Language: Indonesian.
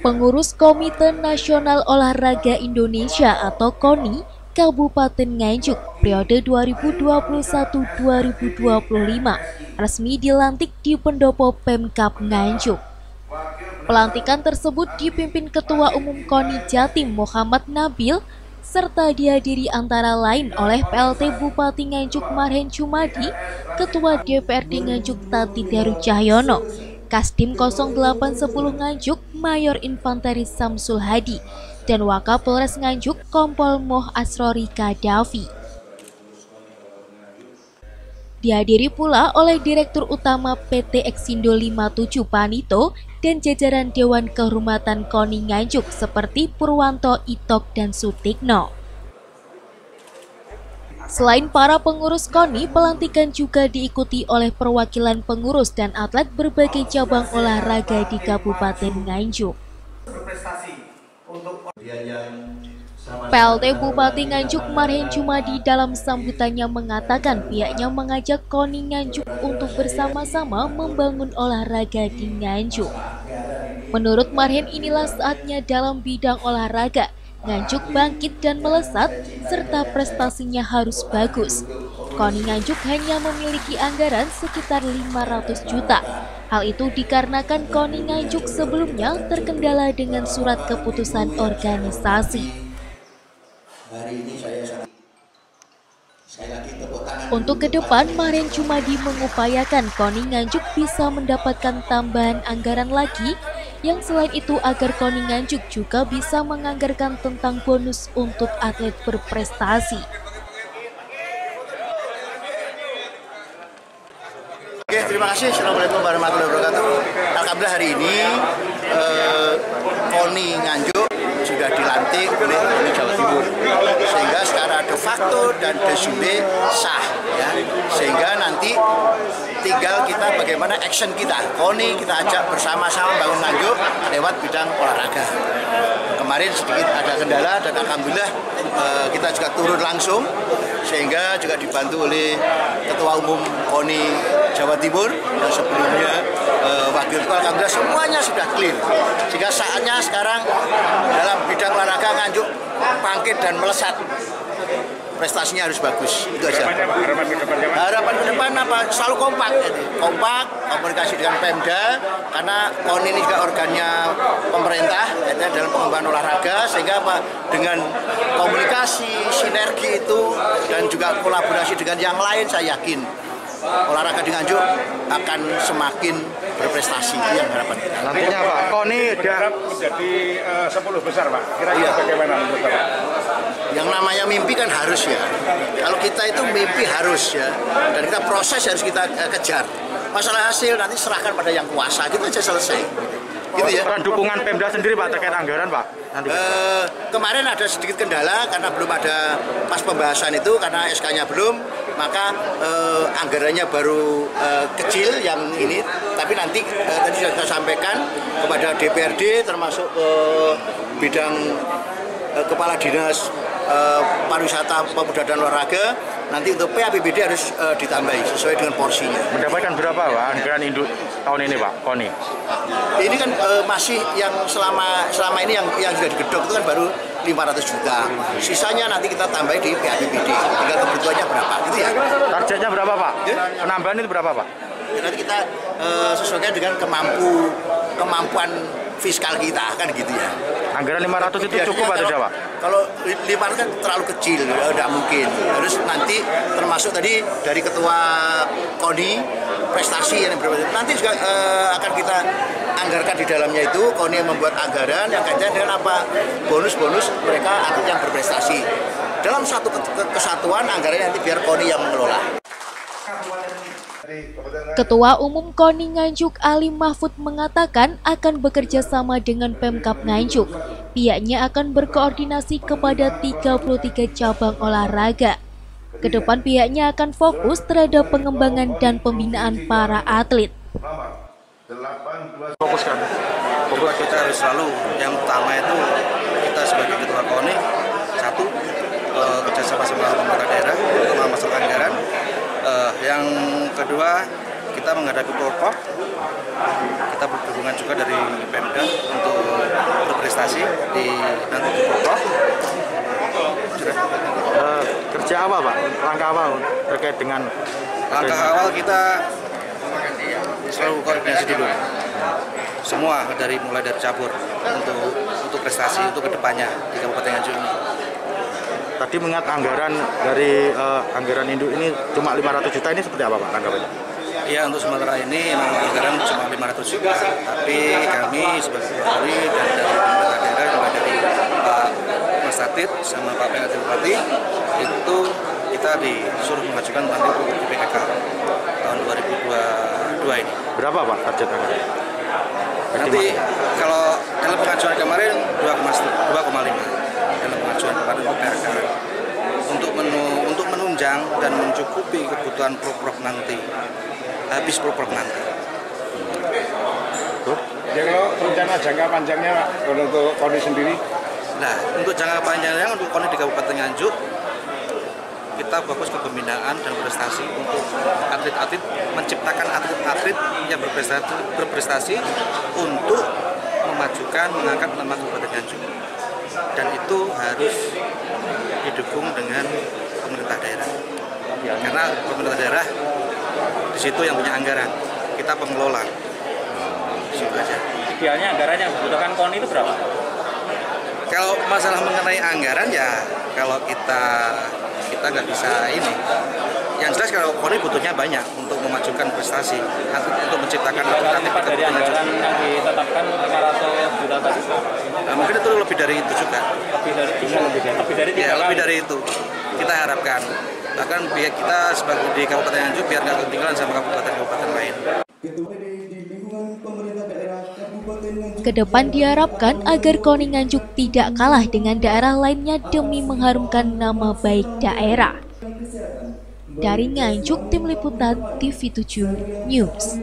Pengurus Komite Nasional Olahraga Indonesia atau KONI Kabupaten Nganjuk periode 2021-2025 resmi dilantik di pendopo Pemkab Nganjuk. Pelantikan tersebut dipimpin Ketua Umum KONI Jatim Muhammad Nabil serta dihadiri antara lain oleh PLT Bupati Nganjuk Marhen Jumadi, Ketua DPRD Nganjuk Tati Heru Cahyono, Kasdim 0810 Nganjuk Mayor Infanteri Samsul Hadi, dan Wakapolres Nganjuk Kompol Moh Asrori Kadafi. Dihadiri pula oleh Direktur Utama PT Eksindo 57 Panito dan jajaran Dewan Kehormatan KONI Nganjuk seperti Purwanto Itok dan Sutikno. Selain para pengurus KONI, pelantikan juga diikuti oleh perwakilan pengurus dan atlet berbagai cabang olahraga di Kabupaten Nganjuk. PLT Bupati Nganjuk Marhen Jumadi dalam sambutannya mengatakan pihaknya mengajak KONI Nganjuk untuk bersama-sama membangun olahraga di Nganjuk. Menurut Marhen, inilah saatnya dalam bidang olahraga Nganjuk bangkit dan melesat, serta prestasinya harus bagus. KONI Nganjuk hanya memiliki anggaran sekitar 500 juta. Hal itu dikarenakan KONI Nganjuk sebelumnya terkendala dengan surat keputusan organisasi. Untuk ke depan, Marhen Jumadi mengupayakan KONI Nganjuk bisa mendapatkan tambahan anggaran lagi, yang selain itu agar KONI Nganjuk juga bisa menganggarkan tentang bonus untuk atlet berprestasi. Oke, terima kasih. Assalamualaikum warahmatullahi wabarakatuh. Alhamdulillah hari ini KONI Nganjuk sudah dilantik oleh KONI Jawa Timur, sehingga secara de facto dan de jure sah, ya. Sehingga nanti tinggal kita bagaimana action kita. KONI kita ajak bersama-sama bangun Nganjuk lewat bidang olahraga. Kemarin sedikit ada kendala dan alhamdulillah kita juga turun langsung, sehingga juga dibantu oleh Ketua Umum KONI Jawa Timur yang sebelumnya Wakil Ketua. Alhamdulillah semuanya sudah clear, sehingga saatnya sekarang dalam bidang olahraga Nganjuk bangkit dan melesat. Prestasinya harus bagus, itu aja. Harapan ke depan apa? Selalu kompak, komunikasi dengan Pemda, karena KONI ini juga organnya pemerintah dalam pengembangan olahraga, sehingga apa? Dengan komunikasi, sinergi itu, dan juga kolaborasi dengan yang lain, saya yakin olahraga di Nganjuk akan semakin berprestasi. Itu yang harapan kita. Nantinya Pak, KONI harap menjadi 10 besar Pak. Kira-kira bagaimana menurut Pak? Yang namanya mimpi kan harus, ya. Kalau kita itu mimpi harus, ya. Dan kita proses harus kita kejar. Masalah hasil nanti serahkan pada yang kuasa, gitu aja selesai. Gitu ya. Peran dukungan Pemda sendiri Pak terkait anggaran Pak? Nanti. Kemarin ada sedikit kendala karena belum ada pas pembahasan itu, karena SK-nya belum, maka anggarannya baru kecil yang ini. Tapi nanti tadi sudah kita sampaikan kepada DPRD, termasuk bidang Kepala Dinas Pariwisata, Pemuda dan Olahraga, nanti untuk PAPBD harus ditambahi sesuai dengan porsinya. Mendapatkan berapa Pak anggaran induk tahun ini Pak, KONI? Ini kan masih yang selama ini yang sudah digedok itu kan baru 500 juta. Sisanya nanti kita tambahi di PAPBD. Tinggal kebutuhannya berapa, gitu ya. Targetnya berapa Pak? Penambahan itu berapa Pak? Nanti kita sesuaikan dengan kemampuan fiskal kita, kan gitu ya. Anggaran 500 itu cukup atau tidak Pak? Kalau 500 kan terlalu kecil, tidak mungkin. Harus nanti termasuk tadi dari Ketua KONI prestasi yang berbeda. Nanti juga akan kita anggarkan di dalamnya itu. KONI yang membuat anggaran yang kaitan dengan apa? Bonus-bonus mereka atlet yang berprestasi. Dalam satu kesatuan anggarannya nanti biar KONI yang mengelola. Ketua Umum KONI Nganjuk Ali Mahfud mengatakan akan bekerja sama dengan Pemkab Nganjuk. Pihaknya akan berkoordinasi kepada 33 cabang olahraga. Kedepan pihaknya akan fokus terhadap pengembangan dan pembinaan para atlet. Fokus kita harus selalu, yang utama itu kita sebagai Ketua KONI, satu, kerjasama sama pemerintah daerah, terutama masalah anggaran. Yang kedua, kita menghadapi Porprov, kita berdukungan juga dari Pemda untuk berprestasi di nanti di Porprov. Kerja apa Pak? Langkah apa terkait dengan Langkah awal kita selalu koordinasi dulu. Semua mulai dari cabur untuk prestasi untuk kedepannya di Kabupaten Nganjuk ini. Tadi mengingat anggaran dari anggaran induk ini cuma 500 juta, ini seperti apa Pak tanggapannya? Ya, untuk sementara ini memang anggaran cuma 500 juta, tapi kami sebagai Polri dan dari pemerintah daerah juga dari Pak Mas Tatid sama Pak PLT Bupati itu kita disuruh mengajukan nanti untuk PPK tahun 2022 ini. Berapa Pak target anggaran? Nanti kalau dalam pengajuan kemarin 2,5 dalam pengajuan kemarin untuk PPK untuk menunjang dan mencukupi kebutuhan Porprov nanti, habis Porprov nanti. Ya, kalau rencana jangka panjangnya Pak, untuk KONI sendiri? Nah, untuk jangka panjangnya untuk KONI di Kabupaten Nganjuk, kita fokus ke pembinaan dan prestasi untuk atlet-atlet, menciptakan atlet-atlet yang berprestasi untuk memajukan, mengangkat nama Kabupaten Nganjuk. Dan itu harus didukung dengan pemerintah daerah. Karena pemerintah daerah di situ yang punya anggaran, kita pengelola. Situ aja. Idealnya anggaran yang dibutuhkan KONI itu berapa? Kalau masalah mengenai anggaran ya, kalau kita nggak bisa ini. Yang jelas kalau KONI butuhnya banyak untuk memajukan prestasi, untuk menciptakan atlet dari anggaran yang ditetapkan 500 juta tadi. Nah, mungkin itu lebih dari itu juga. Lebih dari itu. Kita harapkan. Bahkan biar kita sebagai di Kabupaten Nganjuk biar nggak ketinggalan sama kabupaten-kabupaten lain. Kedepan diharapkan agar KONI Nganjuk tidak kalah dengan daerah lainnya demi mengharumkan nama baik daerah. Dari Nganjuk, Tim Liputan TV7 News.